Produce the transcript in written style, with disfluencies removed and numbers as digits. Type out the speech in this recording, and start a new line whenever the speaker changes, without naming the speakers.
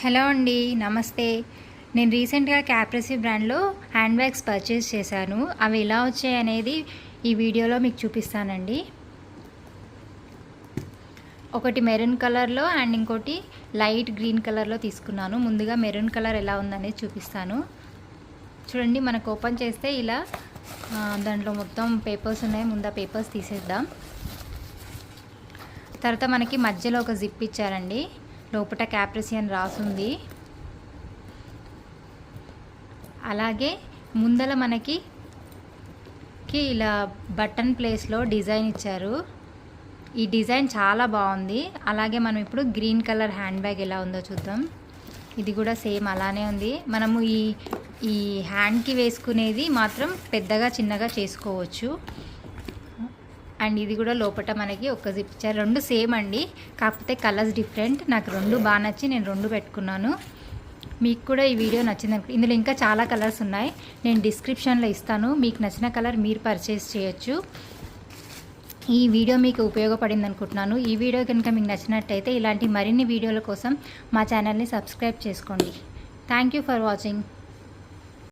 Hello అండి, నమస్తే. నేను రీసెంట్గా క్యాప్రెసీ బ్రాండ్లో హ్యాండ్ బ్యాగ్స్ పర్చేస్ చేశాను. అవి ఎలా వచ్చాయి అనేది ఈ వీడియోలో మీకు చూపిస్తానండి. ఒకటి మెరూన్ కలర్లో అండ్ ఇంకోటి లైట్ గ్రీన్ కలర్లో తీసుకున్నాను. ముందుగా మెరూన్ కలర్ ఎలా ఉందనేది చూపిస్తాను. చూడండి, మనకు ఓపెన్ చేస్తే ఇలా దాంట్లో మొత్తం పేపర్స్ ఉన్నాయి. ముందు ఆ పేపర్స్ తీసేద్దాం. తర్వాత మనకి మధ్యలో ఒక జిప్ ఇచ్చారండి. లోపల క్యాప్రెసీ అని రాసుంది. అలాగే ముందల మనకి ఇలా బటన్ ప్లేస్లో డిజైన్ ఇచ్చారు. ఈ డిజైన్ చాలా బాగుంది. అలాగే మనం ఇప్పుడు గ్రీన్ కలర్ హ్యాండ్ బ్యాగ్ ఎలా ఉందో చూద్దాం. ఇది కూడా సేమ్ అలానే ఉంది. మనము ఈ హ్యాండ్కి వేసుకునేది మాత్రం పెద్దగా చిన్నగా చేసుకోవచ్చు. అండ్ ఇది కూడా లోపల మనకి ఒక జిప్ ఇచ్చారు. రెండు సేమ్ అండి, కాకపోతే కలర్స్ డిఫరెంట్. నాకు రెండు బాగా నచ్చి నేను రెండు పెట్టుకున్నాను. మీకు కూడా ఈ వీడియో నచ్చింది అనుకో. ఇందులో ఇంకా చాలా కలర్స్ ఉన్నాయి, నేను డిస్క్రిప్షన్లో ఇస్తాను. మీకు నచ్చిన కలర్ మీరు పర్చేస్ చేయొచ్చు. ఈ వీడియో మీకు ఉపయోగపడింది అనుకుంటున్నాను. ఈ వీడియో కనుక మీకు నచ్చినట్టయితే ఇలాంటి మరిన్ని వీడియోల కోసం మా ఛానల్ని సబ్స్క్రైబ్ చేసుకోండి. Thank you for watching.